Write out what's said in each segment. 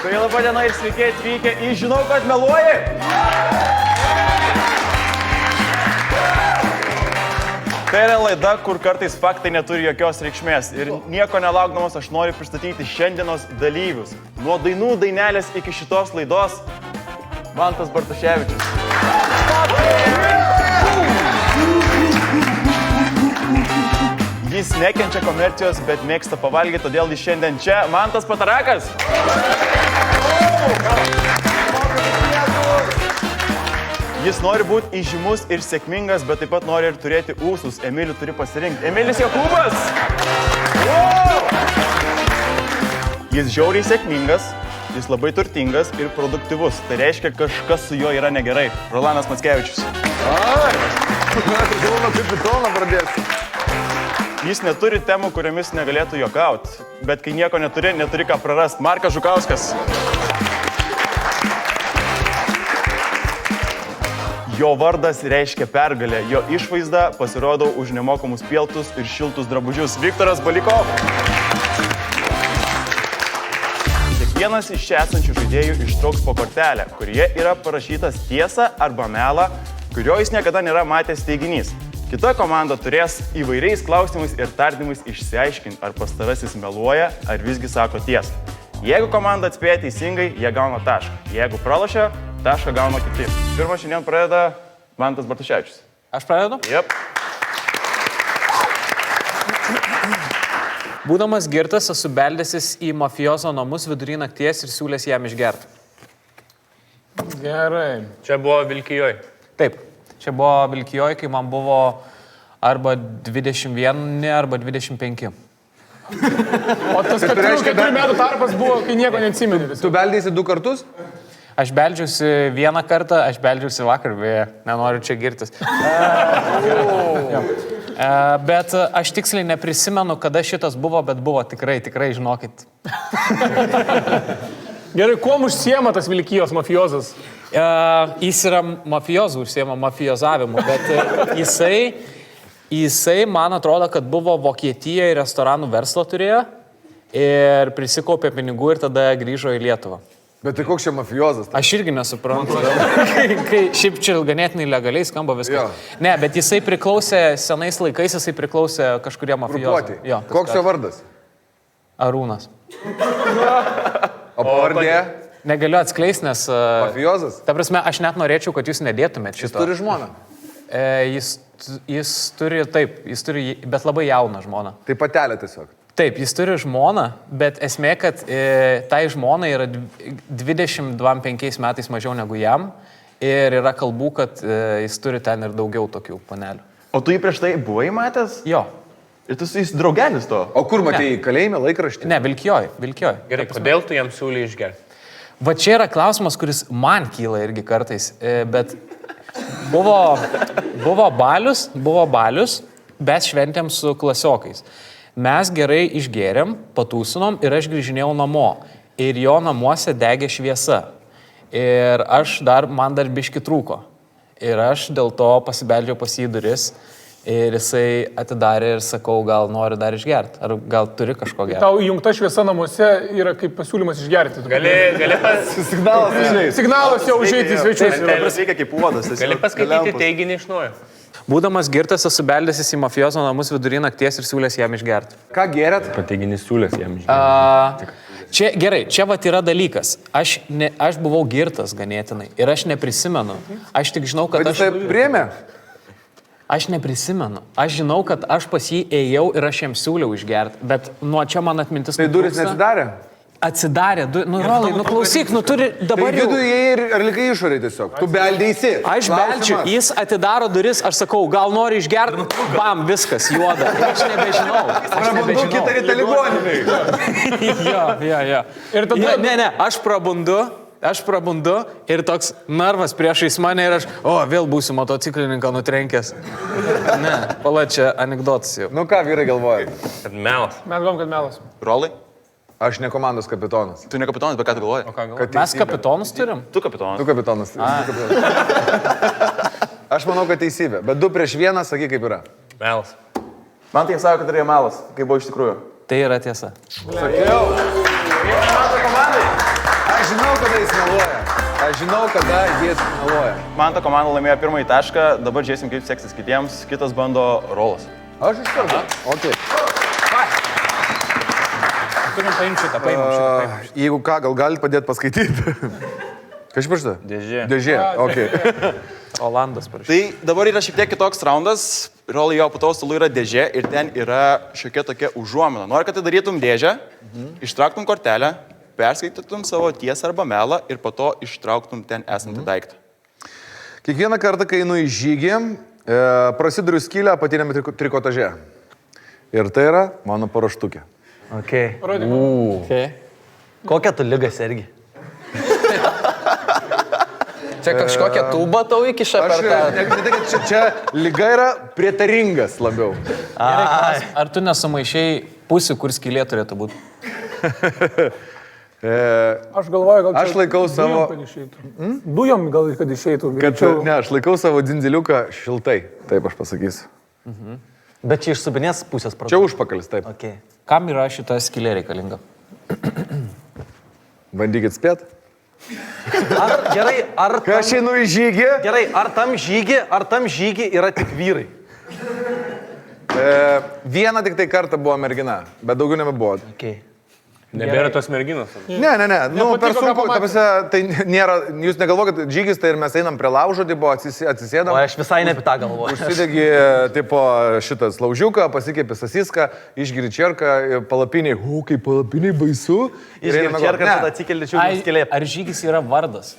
Tai laba diena ir sveiki atvykę į Žinau, kad meluoji. Tai yra laida, kur kartais faktai neturi jokios reikšmės. Ir nieko nelaukdamas aš noriu pristatyti šiandienos dalyvius. Nuo dainų dainelės iki šitos laidos Mantas Bartuševičius. Jis nekenčia komercijos, bet mėgsta pavalgyti, todėl jis šiandien čia Mantas Patarakas. Jis nori būti įžymus ir sėkmingas, bet taip pat nori ir turėti ūsus. Emilių turi pasirinkti. Emilis Jokūbas! Jis žiauriai sėkmingas, jis labai turtingas ir produktyvus. Tai reiškia, kažkas su juo yra negerai. Rolandas Mackevičius. Jis neturi temų, kuriomis negalėtų juokauti. Bet kai nieko neturi ką prarasti. Markas Žukauskas. Jo vardas reiškia pergalę, jo išvaizda pasirodo už nemokamus pieltus ir šiltus drabužius. Viktoras Balikov. Kiekvienas iš čia esančių žaidėjų ištrauks po kortelę, kurioje yra parašytas tiesa arba mela, kurio jis niekada nėra matęs teiginys. Kita komanda turės įvairiais klausimais ir tardymais išsiaiškinti, ar pastarasis meluoja, ar visgi sako tiesą. Jeigu komanda atspėja teisingai, jie gauna tašką. Jeigu pralošia, tašką gauna kiti. Pirmą šiandien pradeda Mantas Bartuševičius. Aš pradedu? Jep. Būdamas girtas, esu beldęsis į mafiozo namus vidury nakties ir siūlęs jam išgerti. Gerai. Čia buvo Vilkijoj. Taip, čia buvo Vilkijoj, kai man buvo arba 21, arba 25. O tas 4 metų tarpas buvo, kai nieko neatsimeni. Tu beldėsi 2 kartus? Aš beldžiausi vieną kartą, aš beldžiausi vakar, beje, nenoriu čia girtis. Bet aš tiksliai neprisimenu, kada šitas buvo, bet buvo tikrai, žinokit. Gerai, kuom užsiema tas Vilkijos mafiozas? Jis yra mafijozų, užsiema mafijozavimu, bet jisai, man atrodo, kad buvo Vokietijoje restoranų verslo turėjo ir prisikaupė pinigų ir tada grįžo į Lietuvą. Bet tai koks čia mafiozas? Aš irgi nesuprantu. Šiaip čia ganėtinai legaliai skamba viskas. Jo. Ne, bet jisai priklausė, senais laikais jisai priklausė kažkurie mafijozai. Koks jo vardas? Arūnas. O pavardė? Negaliu atskleisti, nes... Mafiozas? Ta prasme, aš net norėčiau, kad jūs nedėtumėt šito. Jis turi žmoną? Jis turi, bet labai jauną žmoną. Tai patelė tiesiog. Taip, jis turi žmoną, bet esmė, kad tai žmona yra 25 metais mažiau negu jam ir yra kalbų, kad jis turi ten ir daugiau tokių panelių. O tu jį prieš tai buvai matęs? Jo. Ir tu jis draugelis to? O kur matėjai, kalėjime, laikraštį? Ne, Vilkijoj. Gerai, kodėl tu jam siūlyi išgerti? Va čia yra klausimas, kuris man kyla irgi kartais, bet buvo balius, bet šventėm su klasiokais. Mes gerai išgėrėm, patūsinom ir aš grįžinėjau namo. Ir jo namuose degė šviesa. Ir man dar biški trūko. Ir aš dėl to pasibeldžiau pas jį duris. Ir jisai atidarė ir sakau, gal nori dar išgerti. Ar gal turi kažko gerti. Tau įjungta šviesa namuose yra kaip pasiūlymas išgerti. Signalas jau užeiti į svečius. Tai veikia kaip uodas. Gali paskaityti teiginį iš naujo. Būdamas girtas, esu beldęsis į mafiozo namus vidury nakties ir siūlęs jam išgerti. Ką gerėt? Pateiginys siūlės jam išgerti. Čia vat yra dalykas. Aš buvau girtas ganėtinai ir aš neprisimenu. Aš tik žinau, kad Bet jis tai priėmė? Aš neprisimenu. Aš žinau, kad aš pas jį ėjau ir aš jam siūliau išgerti. Bet nuo čia man atmintis... Tai durys neatsidarė? Atsidarė. Rolai, klausyk, turi dabar tai jau... vidų įėjai ar likai išorėj tiesiog? Tu beldėsi. Aš beldžiu, jis atidaro duris, aš sakau, gal nori išgerti, bam, viskas, juoda. Aš nebežinau. Prabundu kitą rytą ligoninėj. Jo. Ir tada... Ne, aš prabundu ir toks narvas priešais mane ir aš, vėl būsiu motociklininką nutrenkęs. Ne, pala, čia anekdotas jau. Nu ką, vyrai galvoja? Kad melas. Mes galvom, kad melas. Rolai? Aš ne komandos kapitonas. Tu ne kapitonas, bet ką tu galvoji? Mes kapitonus turim? Tu kapitonas. Tu kapitonas. Aš manau, kad teisybė. Bet 2-1, sakyk kaip yra. Melas. Man tai sako, kad yra melas, kaip buvo iš tikrųjų. Tai yra tiesa. Sakiau. Mato komandai. Aš žinau, kada jis meluoja. Man ta komanda laimėjo pirmąjį tašką, dabar žiūrėsim, kaip seksis kitiems. Kitas bando rolas. Aš iš karto. Okay. Turim paimti šitą, paimam šitą. Jeigu ką, gal galite padėti paskaityti? Kas parašyta? Dėžė. Dėžė, ok. Olandas parašyta. Tai dabar yra šiek tiek kitoks raundas. Rolai jo pataus stalų yra dėžė ir ten yra šiokia tokia užuomina. Noriu, kad tai darytum dėžę, ištrauktum kortelę, perskaitytum savo tiesą arba melą ir po to ištrauktum ten esantį daiktą. Kiekvieną kartą, kai einu į žygį, prasiduriu skylę apatiniame trikotaže. Ir tai yra mano paruoštukė. Okay. Okay. Kokią tu lygą sergi? Čia kažkokia tūba tau įkiša Aš per tą. ne tai, kad čia lyga yra prietaringas labiau. Ar tu nesumaišiai pusių, kur skylė turėtų būti? Aš galvoju, gal Aš laikau savo... Dujom, kad išeitų. Dujom gal, kad išeitų. Ne, aš laikau savo dzindziliuką šiltai. Taip aš pasakysiu. Bet čia iš subinės pusės Čia užpakalis, taip. Okay. Kam yra šita skylė reikalinga? Bandykit spėt. Kai aš einu į žygį... Gerai, ar tam žygį yra tik vyrai? Vieną tik tai kartą buvo mergina, bet daugiau nebebuvo. Okay. Nebėra tos merginos. Ne. Nu, per sunku, tai nėra, jūs negalvokit, žygis, tai ir mes einam prie laužo, tai buvo atsisėdam. O aš visai ne apie tą galvoju. Užsidegi, tipo, šitas laužiuką, pasikėpi sasiską, išgiri čerką, palapiniai, kaip palapiniai baisu. Išgiri čerką, tada atsikeli skylė. Ar žygis yra vardas?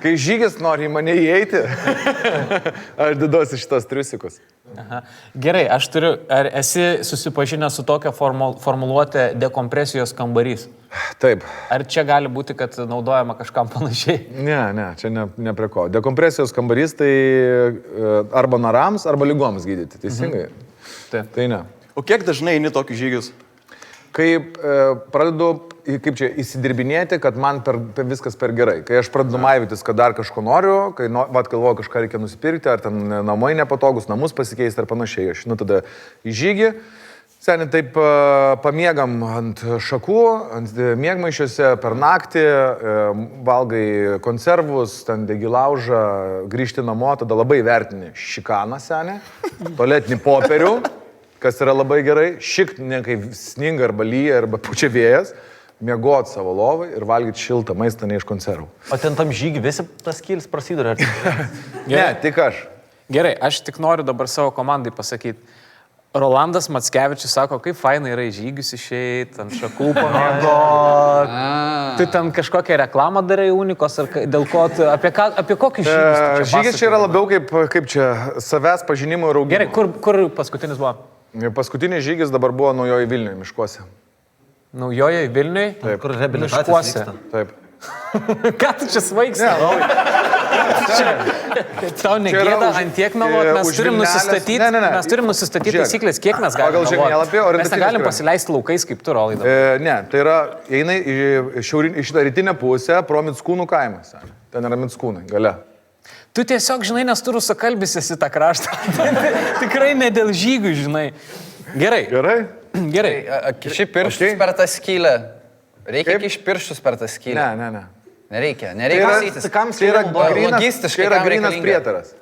Kai žygis nori į mane įeiti, aš diduosi šitos triusikus. Aha. Gerai, aš turiu, ar esi susipažinęs su tokia formuluotė dekompresijos kambarys? Taip. Ar čia gali būti, kad naudojama kažkam panašiai? Ne, čia ne prie ko. Dekompresijos kambarys tai arba narams, arba lygoms gydyti, teisingai? Taip. Tai ne. O kiek dažnai eini tokius žygius? Kai pradedu, kaip čia, įsidirbinėti, kad man viskas per gerai. Kai aš pradedu maivytis, kad dar kažko noriu, kai galvoju, kažką reikia nusipirkti, ar ten namai nepatogus, namus pasikeisti ar panašiai. Aš tada į žygį, seniai taip pamiegam ant šakų, ant miegmaišiuose per naktį, valgai konservus, ten degi laužą, grįžti namo, tada labai vertini šikaną seniai, tualetinį popierių, kas yra labai gerai, šikti, kai sninga arba lyja, arba pučia vėjas, miegot savo lovai ir valgyti šiltą maistą ne iš konservų. O ten tam žygį visi tas skylis prasidūrė? Ne, tik aš. Gerai, aš tik noriu dabar savo komandai pasakyti. Rolandas Mackevičius sako, kaip fainai yra į žygius išeiti, ant šakų pamiegot. Tu ten kažkokią reklamą darai Unikos, ar dėl ko, apie kokį žygius? Žygis čia yra labiau kaip čia savęs pažinimo ir augimo. Gerai, kur paskutinis buvo? Paskutinis žygis dabar buvo Naujoji Vilniuje miškuose. Naujoje Vilniuje? Taip. Kur reabilitacijos vyksta? Taip. Ką tu čia svaigsi? Tau negėda ant tiek meluoti, mes turim nusistatyti, mes turim nusistatyti taisyklės, kiek mes galime meluoti. Mes negalim pasileisti laukais kaip tu, Rolai. Ne, tai yra, eina į šitą rytinę pusę pro Mickūnų kaimą. Ten yra Mickūnai, gale. Tu tiesiog, žinai, nes tu rusakalbis esi tą kraštą. Tikrai ne dėl žygių, žinai. Gerai. Gerai. Kiši pirštus per tą skylę. Reikia kiši pirštus per tą skylę. Ne. Nereikia kasytis. Tai yra logistiškai grynas prietaras.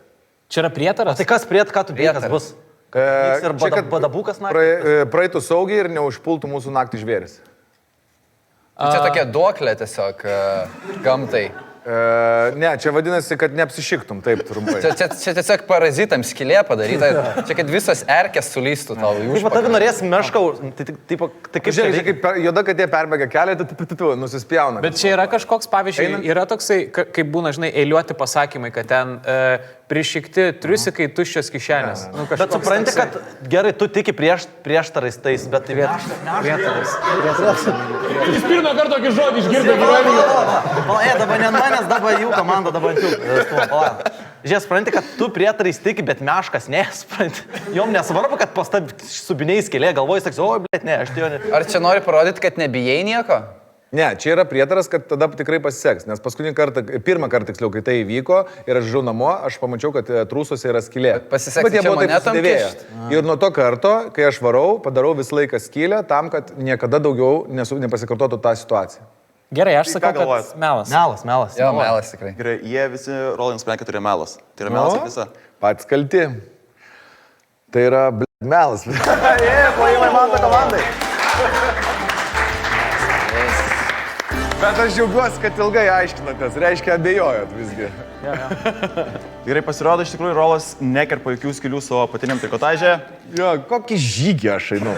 Čia yra prietaras? Tai kas ką tu prietas bus? Ir badabukas naktį? Praeitų saugiai ir neužpultų mūsų naktį žvėris. Čia tokia duoklė tiesiog gamtai. Ne, čia vadinasi, kad neapsišiktum, taip trumpai. Čia tiesiog parazitams skylė padaryta. Čia kad visas erkės sulystų tau į Už patavį norės meškau, tai kaip Žiūrėk, kaip juoda katė perbėga kelią, tai nusispjauna. Bet čia yra kažkoks, pavyzdžiui, yra toksai, kaip būna, žinai, eiliuoti pasakymai, kad ten prišikti triusikai tuščios kišenės. Bet supranti, kad gerai, tu tiki prieštarais tais, bet tai prietaras. Jis pirmą kartą tokį žodį išgirdo gyvenime. Dabar ne manęs, dabar jų komanda, dabar jų. Žiūrėk, supranti, kad tu prietarais tiki, bet meškas ne, supranti. Jom nesvarbu, kad pastab subiniai skylė, galvoji, sakai, oi, blėt, ne, aš tai jo ne. Ar čia nori parodyti, kad nebijai nieko? Ne, čia yra prietaras, kad tada tikrai pasiseks, nes pirmą kartą tiksliau, kai tai įvyko ir aš žinau namo, aš pamačiau, kad trūsuose yra skylė. Bet jie buvo taip susidėvėję. Ir nuo to karto, kai aš varau, padarau visą laiką skylę tam, kad niekada daugiau nepasikartotų tą situaciją. Gerai, aš Tai sakau, ką galvojat? kad melas. Melas. Jo, melas tikrai. Gerai, jie visi Rolai nusprendė, kad tai yra melas. Tai yra melas kaip visa. Pats kalti. Tai yra, melas. Plojimai man to komandai. Bet aš džiaugiuosi, kad ilgai aiškinatės, reiškia abejojot visgi. Gerai, pasirodo, iš tikrųjų, Rolas nekerpa jokių skilių savo apatiniam trikotaže. Jo, kokį žygį aš einu.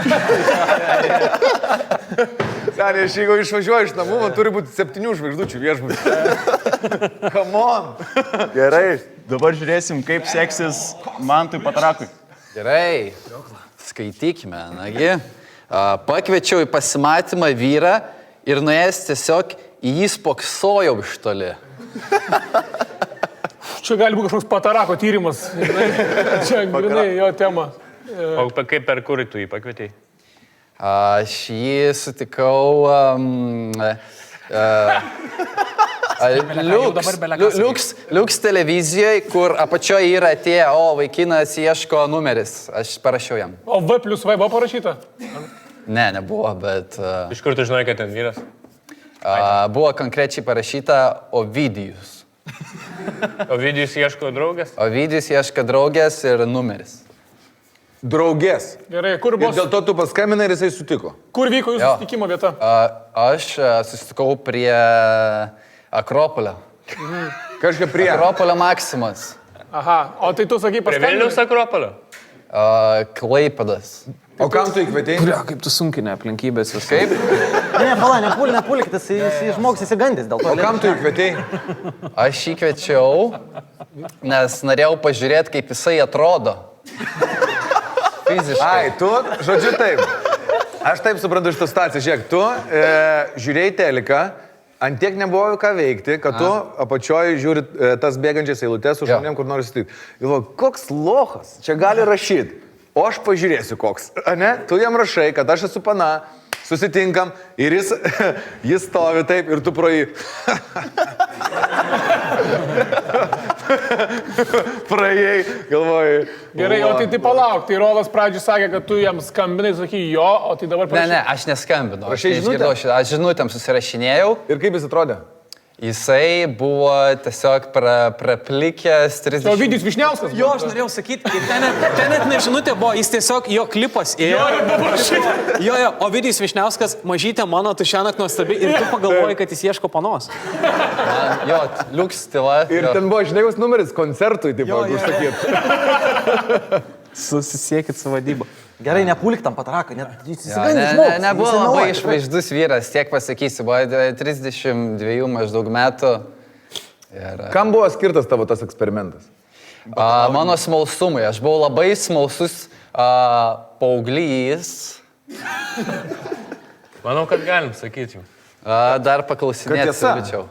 Seniai, aš jeigu išvažiuoju iš namų, man turi būti 7 žvaigždučių viešbutis. Come on. Gerai, dabar žiūrėsim, kaip seksis Mantui Patarakui. Gerai, skaitykime, nagi. Pakviečiau į pasimatymą vyrą ir nuėjęs tiesiog į jį spoksojau iš toli. Čia gali būti kažkoks Patarako tyrimas. Čia grinai jo tema. O kaip per kurį tu jį pakvietei? Aš jį sutikau Liuks televizijoje, kur apačioje yra atėję, o vaikinas ieško numeris. Aš parašiau jam. O V plus V buvo parašyta? Ne, nebuvo, bet Iš kur tu žinai, kad ten vyras? buvo konkrečiai parašyta Ovidijus. Ovidijus ieško draugės? Ovidijus ieško draugės ir numeris. Draugės. Gerai, kur Ir buvo? dėl to tu paskambinai ir jisai sutiko. Kur vyko jūsų Jo. susitikimo vieta? Aš susitikau prie Akropolio. Kažkaip prie. Akropolio Maximas. Aha, o tai tu sakai Prie Vilniaus Akropolio? Klaipadas. O kam tu įkvietei? Kaip tu sunkinė aplinkybės visą. Kaip? Ne, pala, nepulkit, jis žmogus įsigandęs dėl to. O kam tu įkvietei? Aš jį kviečiau, nes norėjau pažiūrėti, kaip jisai atrodo. Fiziškai. Ai, tu, žodžiu taip. Aš taip suprantu iš tą situaciją. Žiūrėk, tu žiūrėjai teliką, ant tiek nebuvo ką veikti, kad tu apačioje žiūri tas bėgančias eilutes su žmonėm, kur nori sutikti. Galvoju, koks lochas, čia gali rašyti. O aš pažiūrėsiu koks. A ne? Tu jam rašai, kad aš esu pana, susitinkam ir jis stovi taip ir tu pro jį. Praėjai, galvoju. Gerai, o tai palauk, tai Rolas pradžiui sakė, kad tu jam skambinai, sakai jo, o tai dabar Ne, aš neskambinu. Rašei žinutę? Aš žinutėm susirašinėjau. Ir kaip jis atrodė? Jisai buvo tiesiog praplikęs 30. O Vidijus Višniauskas? Jo, aš norėjau sakyti, ten net nežinutė buvo, jis tiesiog jo klipas ėjo. Jo, o Vidijus Višniauskas, mažytė mano, tu šiąnakt nuostabi ir tu pagalvoji, kad jis ieško panos. Jo, Liuks tyla. Ir ten buvo, žinai, jos numeris koncertui, taip pat, užsakyt. Susisiekit su vadyba. Gerai, nepulk tam Pataraką, net jis Jo, įsigandęs žmogus. nebuvo jisai labai meluoja, išvaizdus vyras, tiek pasakysiu, buvo 32 maždaug metų. Ir, Kam buvo skirtas tavo tas eksperimentas? mano smalsumui, aš buvau labai smalsus paauglys. Manau, kad galim sakyti jums. Dar Kad paklausinėti tiesa? savičiau.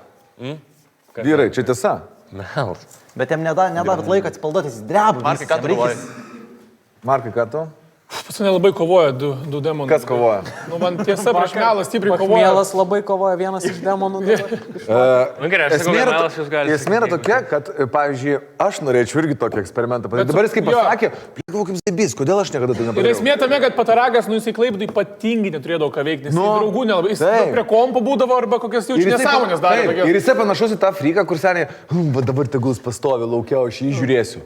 Vyrai, čia tiesa. Melas. Bet jam nedarat laiko atsipalduoti, jis dreba. Markai, ką tu galvoji? Markai, ką tu? Pas mane labai kovoja du demonai. Kas kovoja? Nu, man tiesa, prieš melą stipriai kovoja. Mielas labai kovoja vienas iš demonų. Nu gerai, aš sakau, kad melas jūs galite. Esmė yra tokia, kad, pavyzdžiui, aš norėčiau irgi tokį eksperimentą padaryti. Dabar jis kaip jo. pasakė, plėkau kaip zebys, kodėl aš niekada tai Ir nepadariau? esmė tame, kad Patarakas, nu jisai Klaipėdai ypatingai neturėdavo ką veikti, nes Nu, draugų nelabai. Jis taip. prie kompo būdavo arba kokias jaučiu nesąmonės darė. taip, tokias. ir jisai panašus į tą friką, kur seniai, va dabar tegul jis pastovi laukia, aš jį žiūrėsiu.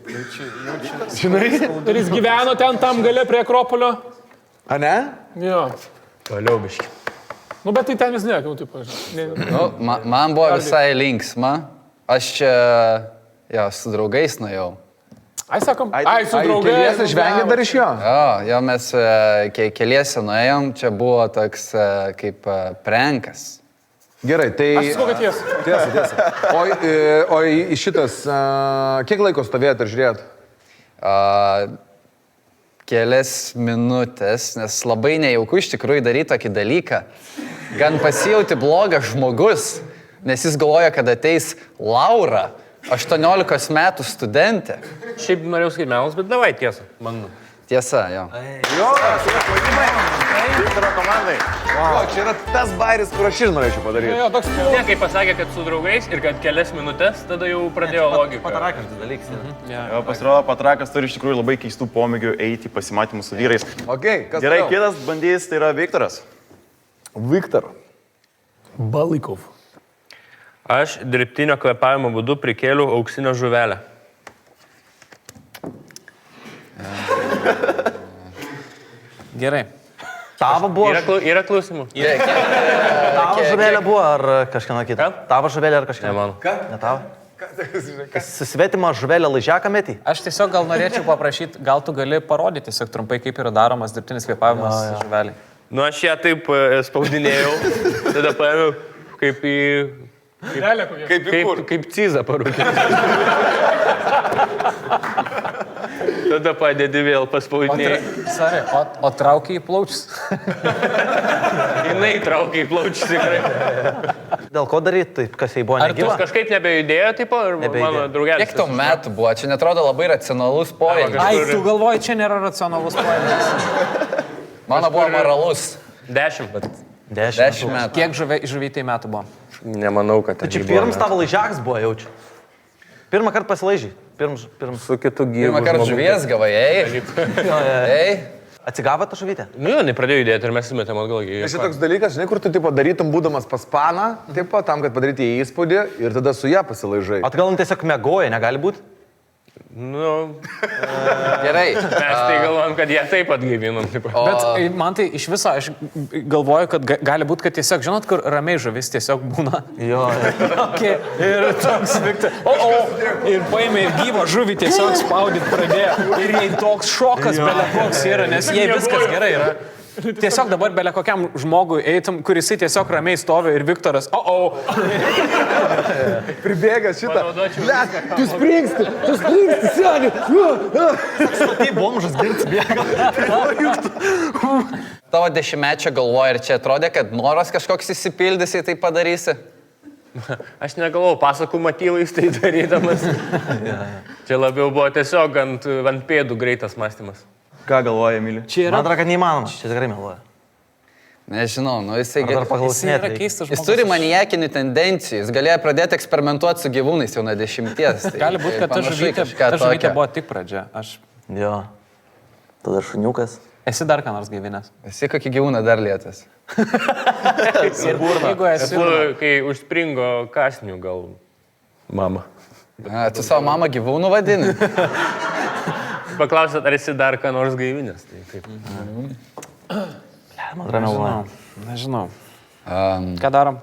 Žinai? Ir jis gyveno ten tam gale prie Akropolio. A ne? Jo. Toliau biški. Nu, bet tai ten vis ne, kaip tu pažiūrėjai. Nu, man buvo visai linksma. Aš čia, jo, su draugais nuėjau. Ai, sakom, ai, su Ai, draugais. keliese žvengia dar iš jo? Jo, mes keliese nuėjom, čia buvo toks kaip prankas. Gerai, tai... Aš sakau, kad tiesa. Tiesa. O į šitas, kiek laiko stovėjot ir žiūrėjot? Kelias minutės, nes labai nejauku iš tikrųjų daryti tokį dalyką. Gan pasijauti blogas žmogus, nes jis galvoja, kad ateis Laura, 18 metų studentė. Šiaip norėjau sakyti melas, bet davai tiesa. Man. Tiesa, jo. Jo, komandai. O, čia yra tas bairis, kur aš ir norėčiau padaryti. Jo, toks Ne, pilnas. kai pasakė, kad su draugais ir kad kelias minutės, tada jau pradėjo logika. Patarakas tas dalykas. Jo, pasirodo, Patarakas turi iš tikrųjų labai keistų pomėgių eiti į pasimatymus su vyrais. Okay, kas Gerai, toliau? kitas bandys, tai yra Viktoras. Viktor. Balikov. Aš dirbtinio kvepavimo būdu prikėliau auksinę žuvelę. Gerai. Tavo buvo. Yra klausimų? Tavo žuvelė buvo ar kažkieno kita? Ką? Tavo žuvelė ar kažkieno? Ne mano. Ne tavo? Susvetimą žuvelę laižiaką metį? Aš tiesiog gal norėčiau paprašyti, gal tu gali parodyti tiesiog trumpai, kaip yra daromas dirbtinis kvėpavimas žuvelį. Nu, aš ją taip spaudinėjau, tada paėmiau kaip į... Kaip cizą parūkė. Tada padedi vėl paspaudinėjai. O traukia į plaučius. Jinai traukia į plaučius tikrai. Dėl ko daryti, taip, kas jai buvo Ar tu negyva? kažkaip nebejudėjo, tipo, ir mano draugelis? Kiek tau metų buvo? Čia netrodo labai racionalus poelgis. Ai, tu galvoji, čia nėra racionalus poelgis. Mano buvo moralus. 10, bet 10 metų. Kiek žuvytei metų buvo? nemanau, kad... Tai čia pirmas tavo laižiakas buvo, jaučiu. Pirmą kartą pasilaižy. Su kitu gyvu. Pirmą kartą žuvies gavai, ei. Atsigavo tą žuvytę? Nu, jo, nepradėjau judėti ir mes įmetėm atgal. Tai šitoks dalykas, žinai, kur tu tipo darytum būdamas pas paną, tipo, tam, kad padaryti įspūdį ir tada su ją pasilaižai. Atgal tiesiog mėgoja, negali būti? Nu, Gerai. mes tai galvom, kad ją taip atgaivinom. Bet man tai iš viso, aš galvoju, kad gali būti, kad tiesiog, žinot, kur ramiai žuvis tiesiog būna. Jo. Okay. Ir toks vikta. Ir paėmė ir gyvą žuvį tiesiog spaudyti pradėjo. Ir jai toks šokas belia koks yra, nes jai viskas gerai yra. Tiesiog dabar belia kokiam žmogui eitum, kuris tiesiog ramiai stovi ir Viktoras, Pribėgęs šitą. Tu springsti, seni. Tai bomžas girts bėga. Tavo 10-mečio galvoja ir čia atrodė, kad noras kažkoks įsipildys, jei tai padarysi. Aš negalvojau, pasakų motyvais tai darydamas. Čia labiau buvo tiesiog ant pėdų greitas mąstymas. Ką galvoja, Emilija? Man atrodo, kad neįmanoma. Čia tikrai meluoja. Nežinau, nu jisai... Ar dar jis paklausinėti yra reikia? keistas Jis žmogus. turi manijakinių tendencijų, jis galėjo pradėti eksperimentuoti su gyvūnais jau nuo 10. Tai Gali būti, kad ta žuvytė buvo tik pradžia. Aš... Jo. Tada šuniukas. Esi dar ką nors gaivinęs. Esi kokį gyvūną dar lietęs. Jeigu esi... Kai užspringo kasnių gal mama. Tu savo mamą gyvūnų vadini? Paklausėt, ar esi dar ką nors gaivinęs. Tai taip. Man atrodo, meluoja. Nežinau. Ką darom?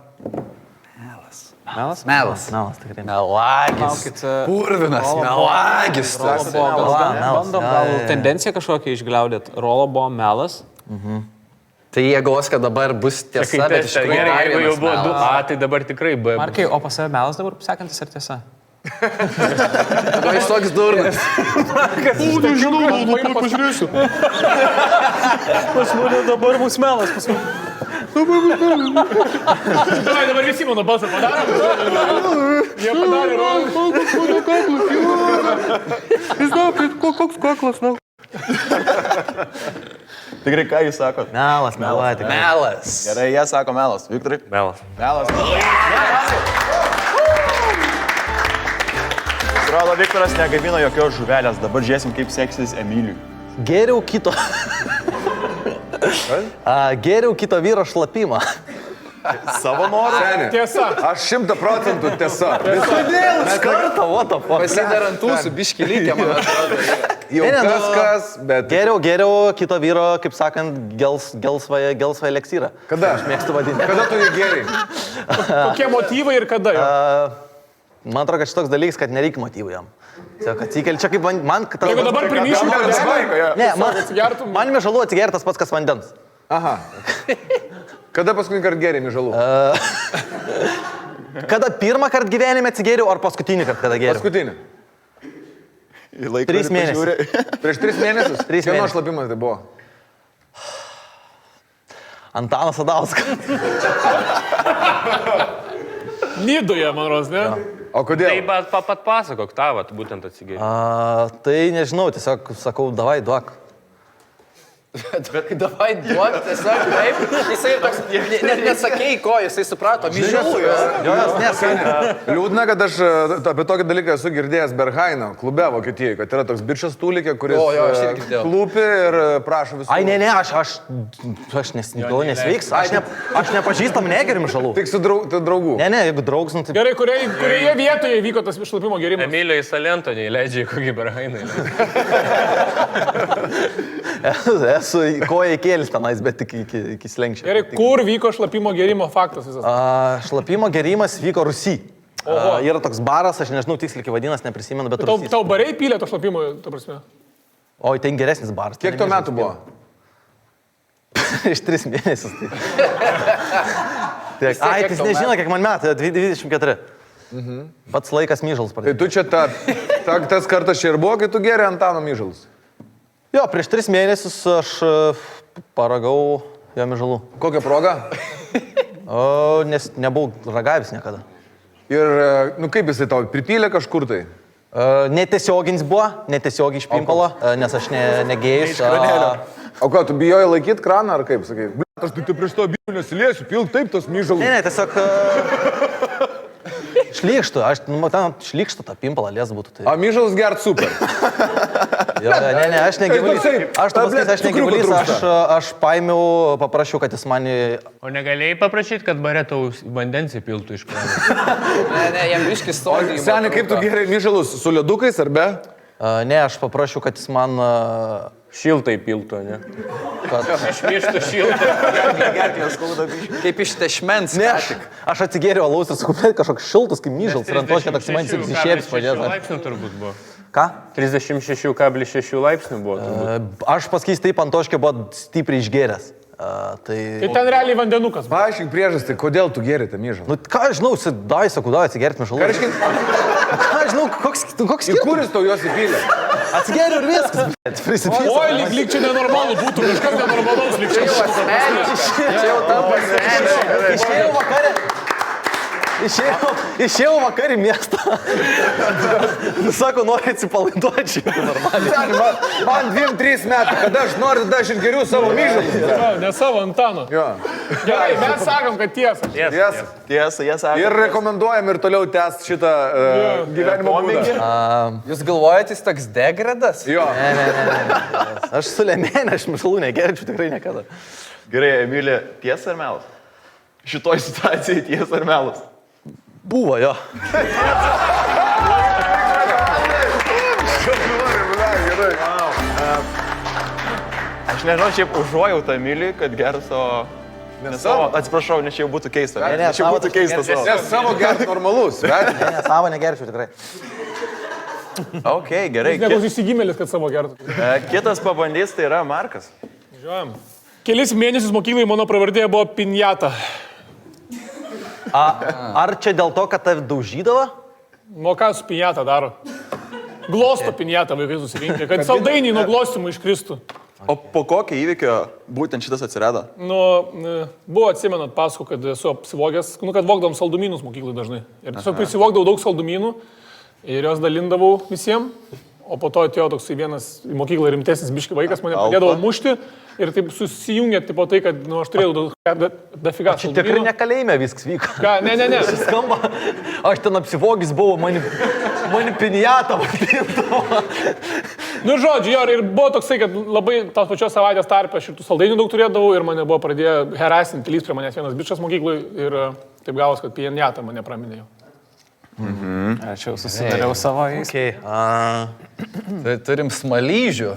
Melas? Melas. Melas tikrai. Melagis. Laukit. Purvinas, melagis. Bandom gal tendenciją kažkokią išgliaudėt. Rolo buvo melas. Tai jie galvos, kad dabar bus tiesa, bet iš tikrųjų Gerai, jeigu jau buvo 2 melas. A, tai dabar tikrai B. Markai, o pas save melas dabar sekantis ar tiesa? Tada iš toks durnas. Pažiūrėsiu. Pas mane dabar bus melas. Davai, dabar visi mano balsą padarė. Jie padarė rolą. Koks kaklas, na. Tikrai, ką jūs sakot? Melas, meluoja tikrai. Melas. Gerai, jie sako melas. Viktorai? Melas. Melas. Atrodo, Viktoras negavino jokios žuvelės. Dabar žiūrėsim, kaip seksis Emiliui. Geriau kito. Geriau kito vyro šlapimą. Savo norą? Tiesa. Aš 100% tiesa. Mes kartą, what the fuck. Pasidarantų su biškilytė, man atrodo. Jau kas, bet... Geriau kito vyro, kaip sakant, gelsvą eliksyrą. Kada? Aš mėgstu vadinti. Kada tu jį geriai? Kokie motyvai ir kada jo? Man atrodo, kad šitoks dalykas, kad nereikia motyvų jam. Tiesiog atsikeli čia kaip man... Jeigu dabar primyšiu, Ne, man mižalų atsigeria tas pats, kas vandens. Aha. Kada paskutinį kartą geriai mižalų? Kada pirmą kartą gyvenime atsigeriau, ar paskutinį kartą kada geriau? Paskutinį. 3 mėnesius. Prieš 3 mėnesius? 3 Kieno mėnesius. šlapimas tai buvo? Antanas Sadauskas. Nidoje, man rodos, ne? O kodėl? Tai pat pasakok tavo, būtent atsigėjai. Tai nežinau, tiesiog sakau, davai, duok. Bet davai duok, tiesiog taip. Jisai ir toks, net nesakėjai ko, jisai suprato, myžalų. Liūdna, kad aš apie tokį dalyką esu girdėjęs Berghaino klube Vokietijoje, kad yra toks bičias tūlikė, kuris aš irgi girdėjau. klūpi ir prašo visų. Ai, ne, aš nesveiks, aš nepažįstam negeriu myžalų. Tik su draugų. Ne, jeigu draugs, nu tai... Gerai, kurioje vietoje vyko tas šlapimo gerimas? Emilio į Salento neįleidžia į kokį Berghainai. Esu koja įkėlis tenais, bet tik iki slenkščio. Gerai, kur vyko šlapimo gerimo faktas visas? Šlapimo gerimas vyko Rusy. Yra toks baras, aš nežinau tiksliai, kaip vadinasi, neprisimenu, bet Rusy. Tau bariai pylė to šlapimo, ta prasme? O, ten geresnis baras. Kiek tuo metu buvo? Iš 3 mėnesius. Tai. Ai, tai nežino, kiek man metų, 24. Pats laikas myžalus Tai pradėjo. tu čia tas kartas čia ir buvo, kai tu geri Antano myžalus. Jo, prieš 3 mėnesius aš paragau jo myžalų. Kokią progą? Nes nebuvau ragavęs niekada. Ir, nu kaip jisai tau pripylė kažkur tai? Netiesioginis buvo, netiesiogiai iš pimpalo, nes aš negėjus. O ką, tu bijojai laikyti kraną ar kaip, sakai? Aš tik prieš to bijau nesiliesiu, pilk taip tos myžalus. Ne, tiesiog šlykštų, aš ten šlykštų tą pimpalą lies būtų. Tai... A myžalus gert super. Ne, aš negyvulis. Aš tu pasakysiu, aš negyvulis, aš paėmiau, paprašiau, kad jis mane... O negalėjai paprašyti, kad bare tau vandens įpiltų iš krano? Ne, jam biškis stovi. Seniai, kaip tu gerai myžalus, su ledukais ar be? Ne, aš paprašiau, kad jis man... Šiltai piltų, ne? Išmištų šiltą. Kaip iš tešmens. Ne, aš atsigėriau alaus ir sakau, kažkoks šiltas, kaip myžalas, ir ant to, kad toks man įsišėps padėtų. 36 laipsnių turbūt buvo. Ką? 36,6 laipsnių buvo turbūt. Aš pasakysiu taip, ant to, buvo stipriai išgėręs. Tai ten realiai vandenukas. Paaiškink priežastį, kodėl tu geri tą myžalą. Nu, ką aš žinau, sakau, atsigerti myžalų. Ką aš žinau, koks Ir kuris tau jos įpylė? Atsigeriu ir viskas. Prisipysiu. Oi, lyg čia nenormalu būtų, kažkas nenormalaus lyg čia. Išėjau vakarė. Išėjau vakarį miestą. Sako, nori atsipalaiduoti šiaip normaliai. Man 2-3 metų, kada aš noriu, tada aš ir geriu savo myžalus. Ne savo Antano. Gerai, mes sakom, kad tiesa. Tiesa, jie sako. Ir rekomenduojam ir toliau tęsti šitą gyvenimo būdą. Jūs galvojate, jis toks degradas? Jo. Ne. Aš su lėmėnė, aš myžalų negerčiu tikrai niekada. Gerai, Emilė, tiesa ar melas? Šitoj situacijai tiesa ar melas? Buvo, jo. Aš nežinau, šiaip užuojautą Emiliui, kad geria savo... Savo, atsiprašau, nes čia jau būtų keista. Ne, Čia būtų keista savo. Nes savo gert normalus, bet... Ne, savo negerčiu tikrai. Ok, gerai. Nebus įsigimėlis, kad savo gertų. Kitas pabandys, tai yra Markas. Žiūrėjom. Kelis mėnesius mokyklai mano pravardė buvo Pinjata. Ar čia dėl to, kad tave daužydavo? Nu, ką su Pinjata daro? Glosto Pinjata vaikai susirinkę, kad saldainiai nuo glostimų iškristų. O po kokio įvykio būtent šitas atsirado? Nu, buvo, atsimenat, pasakų, kad esu apsivogęs, kad vogdavom saldumynus mokyklai dažnai. Ir tiesiog prisivogdavau daug saldumynų ir jos dalindavau visiems. O po to atėjo toksai vienas į mokyklą rimtesnis biški vaikas, mane pradėdavo mušti ir taip susijungė tipo tai, kad aš turėjau dafiga saldumynų. Tikrai nekalėjime viskas vyko. Ką? Ne. Skamba, aš ten apsivogęs buvau, mani Pinjata vadindavo. Nu, žodžiu, jo, ir buvo toksai, kad labai tos pačios savaitės tarpe šitų saldainių daug turėdavau ir mane buvo pradėję harasinti, lys prie manęs vienas bičas mokyklui ir taip gavos, kad Pinjata mane praminėjo. Aš jau susidariau savo įspūdį. Tai turim smalyžių.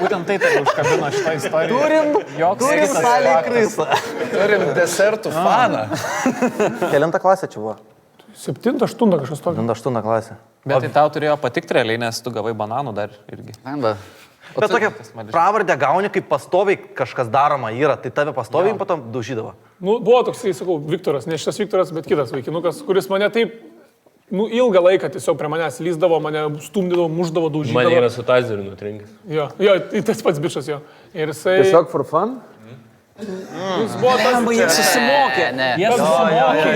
Būtent tai užkabino šitą istoriją. Turim salį krisą. Turim desertų faną. Kelintą klasę čia buvo? 7-8 kažkas tokio. 8 klasė. Bet tai tau turėjo patikti realiai, nes tu gavai bananų dar irgi. Bet tokia pravardę gauni, kaip pastoviai kažkas daroma yra, tai tave pastoviai potom daužydavo. Nu, buvo toksai, sakau, Viktoras, ne šitas Viktoras, bet kitas vaikinukas, kuris mane taip, ilgą laiką tiesiog prie manęs lyzdavo, mane stumdydavo, muždavo, daužydavo. Man yra su tazeriu nutrinkęs. Jo, tas pats bičas jo. Ir jisai... Tiesiog for fun? Jūs buvo tas... Jie susimokė. Ne. Jie susimokė.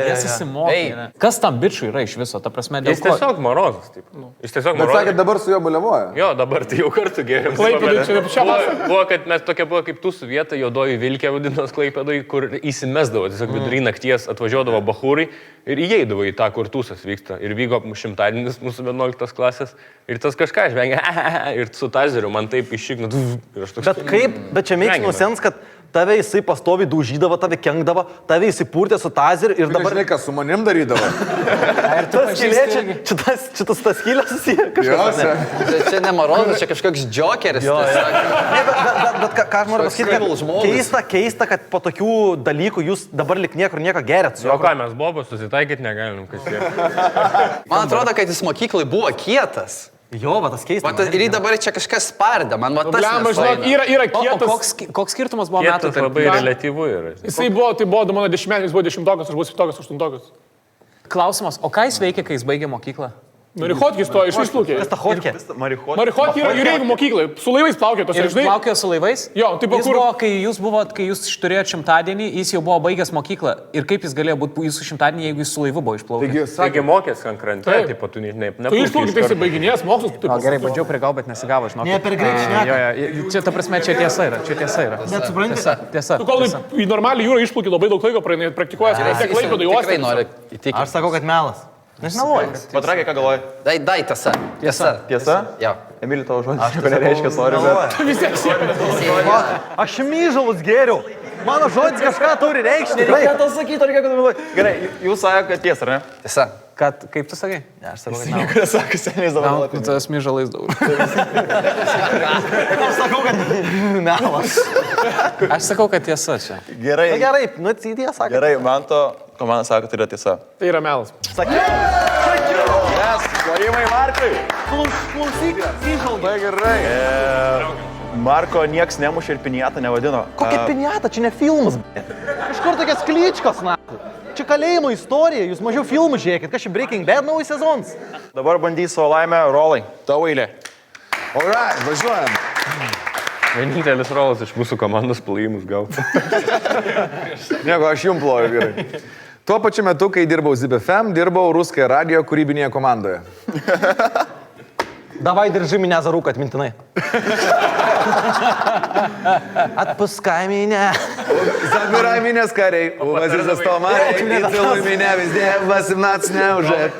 Jie susimokė. Ei. Kas tam bičiui yra iš viso? Ta prasme, dėl Jis ko? tiesiog morozas. Taip. Jis tiesiog Bet sakė, morozas. dabar su juo buliavoja. Jo, dabar tai jau kartu geriau. Klaipėdoj čia šią vasarą? Buvo, kad mes tokia buvo kaip tu su vieta, juodoji vilkė vadinos Klaipėdoj, kur įsimesdavo, tiesiog vidury nakties atvažiuodavo bahūrai ir įeidavo į tą, kur tūsas vyksta. Ir vyko šimtadienis mūsų 11 klasės. Ir tas kažką žvengia, ir su tazeriu man taip iššiknu. Bet kaip, bet čia makes no sense, kad tave jisai pastovi daužydavo, tave kenkdavo, tave įsipurtė su tazeriu ir dabar... Žinai, kas su manim darydavo. Tas skylė, šitas tas skylė susiję kažkas. Čia ne Marozas, čia kažkoks džokeris. Bet ką aš noriu pasakyti, Skrivul žmogus. kad keista, kad po tokių dalykų jūs dabar lik niekur nieko gerėt su O juo. ką, mes bobos susitaikyti negalim, kas jie. Man atrodo, kad jis mokyklai buvo kietas. Jo, va tas keista. Ir jį dabar čia kažkas spardė, man va tas. Blemba, žinok, nesueina. yra O kietas. koks skirtumas buvo metų? Kietas labai relatyvu yra. Jisai buvo, tai buvo mano 10-metis, jis buvo 10-tokas, aš buvau 7-tokas, 8-tokas. Klausimas, o ką jis veikia, kai jis baigė mokyklą? Marihotkis to išplūkė. Kas ta hotkė? Marihotkis yra jūreivių mokyklai, su laivais plaukė tos, Ir žinai. plaukėjo su laivais? Jo, tai buvo Jis kur... buvo, kai jūs turėjote šimtadienį, jis jau buvo baigęs mokyklą. Ir kaip jis galėjo būti jūsų šimtadienį, jeigu jis su laivu buvo išplaukęs? Taigi, sakė, Taigi mokės ant krante, Taip. taip pat tu Tu neplaukai. išplūkė, tai jisai baiginės mokslus. O, gerai, bandžiau prigau, bet nesigavo, žinok. Ne, per greit šneka. Čia ta prasme, čia tiesa yra. Bet supranti, Tiesa. Tu kol į normalią jūrą išplūkė, labai daug laiko praeini, praktikuojas, tiek laiko Tikrai duosi. nori įtikinti. aš sakau, kad melas. Aš meluoju. Patrakė, ką galvoji? Dai, tiesa. Tiesa? Jo. Emilį tavo žodžiu, nieko nereiškia, sorry, bet... Vis tiek sėkmė. Aš myžalus geriau. Mano žodis kažką turi reikšti. Reikia to sakyti, reikia, kad meluoji. Gerai, jūs sakėte, kad tiesa, ar ne? Tiesa. Kaip tu sakai? Ne, aš sakau, kad melas. Niekas sako, seniai dabar. Tu tas myžalais daug. Aš sakau, kad melas. Aš sakau, kad tiesa čia. Gerai, Na gerai, nu tai sakė. gerai, man to komanda sako, tai yra tiesa. Tai yra melas. Yes, Karimai Markui. Klausyk, myžalus. Tai gerai. Marko nieks nemušė ir pinijatą nevadino. Kokia pinjata, čia ne filmas. Iš kur tokias klyčkas, na? Čia kalėjimo istorija, jūs mažiau filmų žiūrėkit, kas čia Breaking Bad naujas sezonas. Dabar bandys savo laimę, Rolai. Tavo eilė. alright, važiuojam. Vienintelis rolas iš mūsų komandos plojimus gauti. Nieko, aš jums ploju, vyrai. Tuo pačiu metu, kai dirbau ZBFM, dirbau Ruskai radio kūrybinėje komandoje. Davai dirži minę za rūką atmintinai. Atpuskaj minę. Забирай меня скорей, увози стомарей, и целуй меня везде, 18 уже.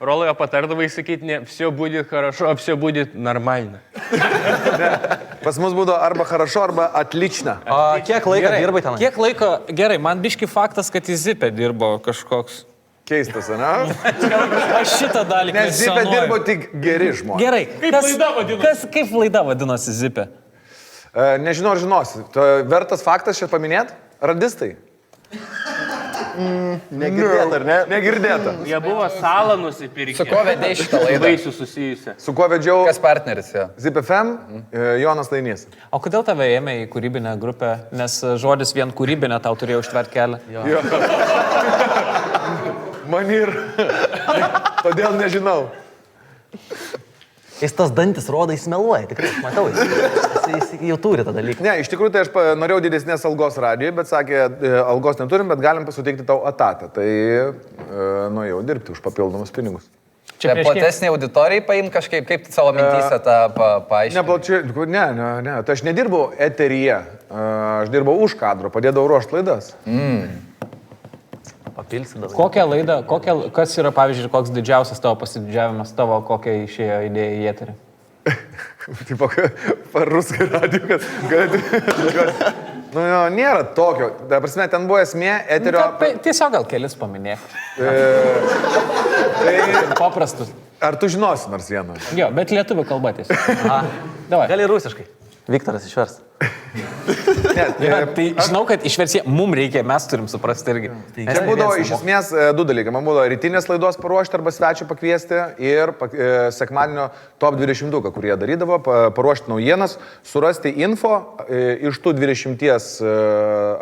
Rolai patardavai sakyti, ne, все будет хорошо, все будет нормально. Pas mus būdavo arba хорошо, arba atlično. Kiek laiko dirbai ten? Kiek laiko, gerai, man biški faktas, kad į Zipę dirbo kažkoks. Keistas, ne? Aš šitą dalį Nes Zipė dirbo tik geri žmonės. Gerai, laida vadinosi? Kaip laida vadinosi Zipė? Nežinau, ar žinosi. Vertas faktas čia paminėt? Radistai. Negirdėta, ar ne? Negirdėta. Jie buvo salą nusipirkę. Su kuo vedei šitą laidą? Vaisių susijusią. Su kuo vedžiau Kas partneris jo? ZipFM, Jonas Lainys. O kodėl tave ėmė į kūrybinę grupę? Nes žodis vien kūrybinė tau turėjo užtvert kelią. Man ir. Todėl nežinau. Jis tas dantis rodo, jis meluoja, tikrai, matau. Jis jau turi tą dalyką. Ne, iš tikrųjų tai aš norėjau didesnės algos radijui, bet sakė, algos neturim, bet galim suteikti tau etatą. Tai nuėjau dirbti už papildomus pinigus. Čia platesnė auditorijai paim kažkaip, kaip savo mintysę tą paaiškinti. Neplačiai, ne. Tai aš nedirbau eteryje, aš dirbau už kadro, padėdavau ruošti laidas. Papilsi dabar. Kokią laidą, kas yra, pavyzdžiui, koks didžiausias tavo pasididžiavimas tavo, kokia išėjo idėja į eterį? Tipo, per Ruskai radijų, kad... Nu, jo, nėra tokio. Ta prasme, ten buvo esmė eterio... Tiesiog gal kelis paminėk. Tai Paprastus. ar tu žinosi nors vieną? Jo, bet lietuvių kalba tiesiog. Davai. Gali rusiškai. Viktoras išvers. Ne, Tai žinau, kad išversija mums reikia, mes turim suprasti irgi. čia būdavo iš esmės du dalykai. Man būdavo rytinės laidos paruošti arba svečią pakviesti ir sekmadienio top 20, kurie darydavo, paruošti naujienas, surasti info iš tų 20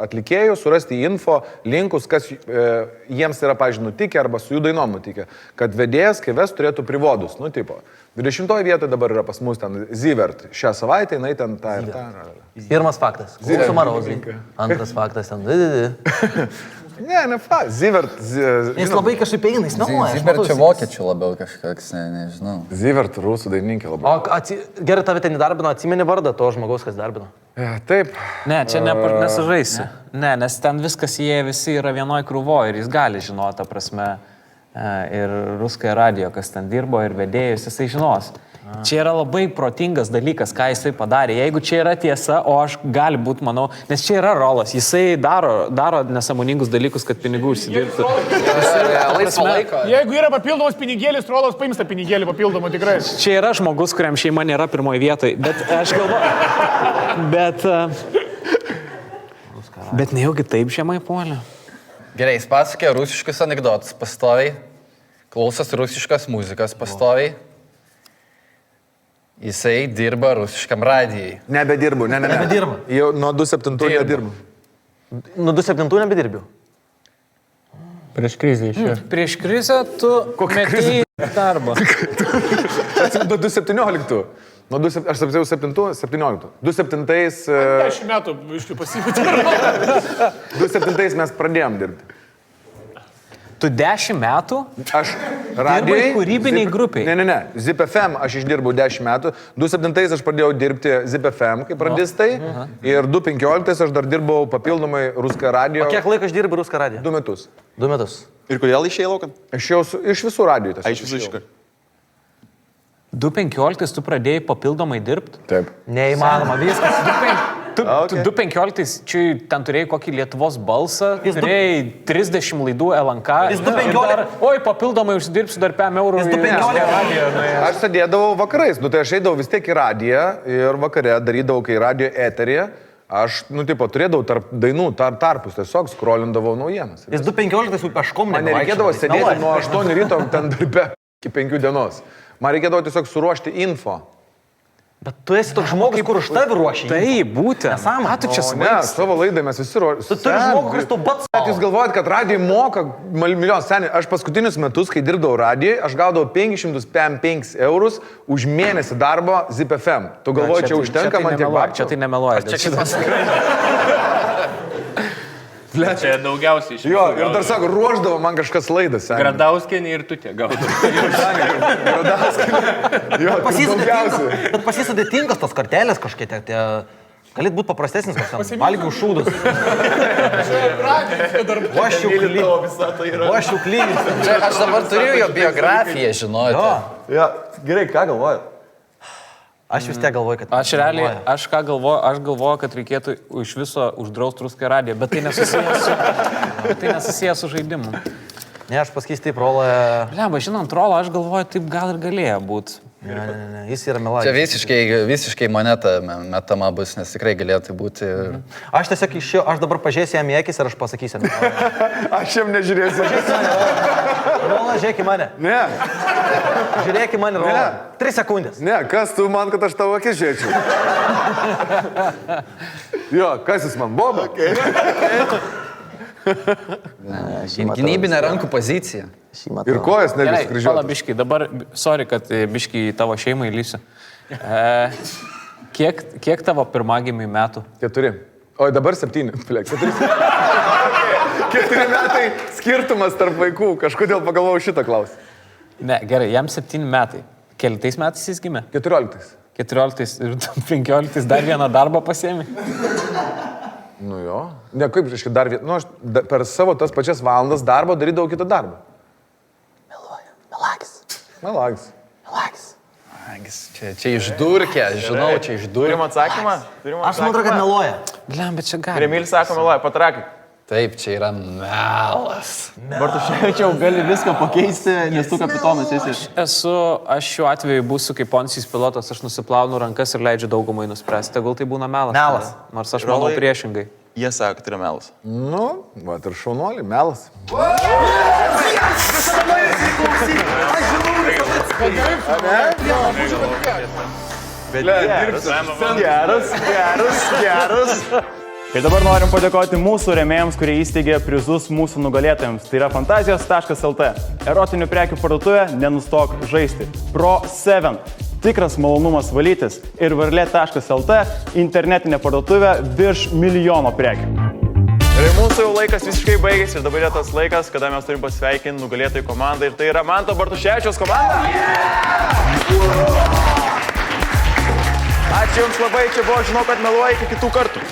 atlikėjų, surasti info, linkus, kas jiems yra, pažiūrėjau, nutikę arba su jų dainom nutikę. Kad vedėjas, kai ves, turėtų privodus. Nu, tipo, 20 vietoje dabar yra pas mus ten Zivert. Šią savaitę, jinai ten tą ir tą. Pirmas faktas. faktas. Klausom Marozai. Antras faktas ten. Ne, Zivert. Jis labai kažkaip eina, jis meluoja. Zibert čia vokiečių labiau kažkoks, nežinau. Zivert, rusų dainininkė labai. O gerai, tave ten įdarbino, atsimeni vardą to žmogaus, kas darbino? Taip. Ne, čia nesužaisi. Ne, nes ten viskas jie visi yra vienoj krūvoje ir jis gali žinoti, ta prasme, ir Ruskąją radijo, kas ten dirbo ir vedėjus, jisai žinos. Čia yra labai protingas dalykas, ką jisai padarė. Jeigu čia yra tiesa, o aš gali būti, manau, nes čia yra rolas, jisai daro nesąmoningus dalykus, kad pinigų užsidirbtų. Laisvo laiko. Jeigu yra papildomas pinigėlis, trolas paims tą pinigėlį papildomą tikrai. Čia yra žmogus, kuriam šeima nėra pirmoje vietoje, bet aš galvoju, bet nejaugi taip žemai puolė. Gerai, jis pasakė rusiškus anekdotus pastoviai, klausas rusiškas muzikos pastoviai. Jisai dirba rusiškam radijai. Nebedirbu, ne. Nebedirba. Jau nuo 27 nedirbu. Nuo 27 nebedirbiu. Prieš krizę išėjo. Prieš krizę tu metei darbą. Nuo 2017. Aš sapiau 17. 2017. 10 metų iškiu pasivytė. 2017 mes pradėjom dirbti. Tu 10 metų Aš radijai. kūrybiniai grupiai. Ne. Zip FM aš išdirbau 10 metų. 2007 aš pradėjau dirbti Zip FM kaip radistai. Ir 2015 aš dar dirbau papildomai Ruskąją radijo. O kiek laiko aš dirbu Ruskąją radiją? 2 metus. 2 metus. Ir kodėl išėjai laukan? Aš jau iš visų radijų. Iš visų iškart. 2015 tu pradėjai papildomai dirbti? Taip. Neįmanoma, viskas. Tu 2015 čia ten turėjai kokį Lietuvos balsą, turėjai 30 laidų LNK. Jis 2015. Oi, papildomai užsidirbsiu dar 5 eurų. Jis 2015. Aš sėdėdavau vakarais, tai aš eidavau vis tiek į radiją ir vakare darydavau, kai radijo eterija, aš, turėdavau tarp dainų, tarpus, tiesiog skrolindavau naujienas. Jis 2015 kažkom Man nereikėdavo sėdėti nuo 8 ryto ten darbe iki 5 dienos. Man reikėdavo tiesiog suruošti info. Bet tu esi toks žmogus, kur už tave ruošia. Tai būtent. Nesąmonė. Tu čia Ne, svaigsti. savo laidą mes visi ruošime. Tu turi žmogų, kuris tau bats. Bet jūs galvojat, kad radijai moka milijonus seniai. Aš paskutinius metus, kai dirbdavau radijai, aš gaudavau 505 eurus už mėnesį darbo Zip FM. Tu galvoji, čia užtenka man tiek babčių? Čia tai nemeluoja. Čia kitas. Čia daugiausiai iš Jo, ir dar sako, ruoždavo man kažkas laidas. Gradauskenį ir tu tiek gaudavai. Bet pasisudėtingas tas kartelės kažkiek. Galit būti paprastesnis, kas ten valgių šūdus. O aš jau klydžiu. Čia aš dabar turiu jo biografiją žinoti. Ja, gerai, ką galvoji? Aš vis tiek galvoju, kad... Aš realiai, aš galvoju, kad reikėtų iš viso uždrausti Ruskąją radiją, bet tai nesusijęs su žaidimu. Ne, aš pasakysiu taip, rolą... Lemba, žinant rolą, aš galvoju, taip gal ir galėjo būti. Ne, jis yra melagas. Čia visiškai moneta metama bus, nes tikrai galėtų būti. Aš tiesiog išėjau, aš dabar pažiūrėsiu jam į akis ir aš pasakysiu. Aš jam nežiūrėsiu. Rola, žiūrėk į mane. Ne, Žiūrėk į mane, Rola. 3 sekundės. ne, kas tu man, kad aš tavo akis žiūrėčiau? Jo, kas jis man, Boba? Gynybinė rankų pozicija. Ir kojas Gerai, nevis kryžiuotas. pala biški, dabar, sorry, kad biški į tavo šeimą įlysiu. Kiek tavo pirmagimiui metų? 4. O dabar 7. 4 metai skirtumas tarp vaikų. Kažkodėl pagalvojau šitą klausimą. Ne, gerai, jam 7 metai. Kelitais metais jis gimė? 14. 14 ir 15 dar vieną darbą pasiėmė. Nu jo. Ne, kaip reiškia dar vieną. Nu, aš per savo tas pačias valandas darbo darydavau kitą darbą. Melagis. Čia išdurkė, žinau, čia išdurkė. Turim atsakymą? Aš man atrodo, kad meluoja. Blem, bet čia gali. Remilis sako, meluoja, patrakai. Taip, čia yra melas. Bartuševičiau, gali viską pakeisti, nes tu kapitonas esi. Aš šiuo atveju būsiu kaip Poncijus pilotas, aš nusiplaunu rankas ir leidžiu daugumai nuspręsti. Tegul tai būna melas. Melas. Nors aš manau priešingai. Jie sako, kad tai yra melas. Nu, va, ir šaunuolį, melas. Geras. Ir dabar norim padėkoti mūsų rėmėjams, kurie įsteigė prizus mūsų nugalėtojams. Tai yra fantazijos.lt. Erotinių prekių parduotuvė, nenustok žaisti. Pro 7. tikras malonumas valytis ir varlė.lt internetinė parduotuvė virš 1 milijono prekių. Ir mūsų jau laikas visiškai baigėsi ir dabar yra tas laikas, kada mes turim pasveikinti nugalėtojų komandą ir tai yra Manto Bartuševičiaus komanda. Ačiū Jums labai, čia buvo, žinau, kad meluoju iki kitų kartų.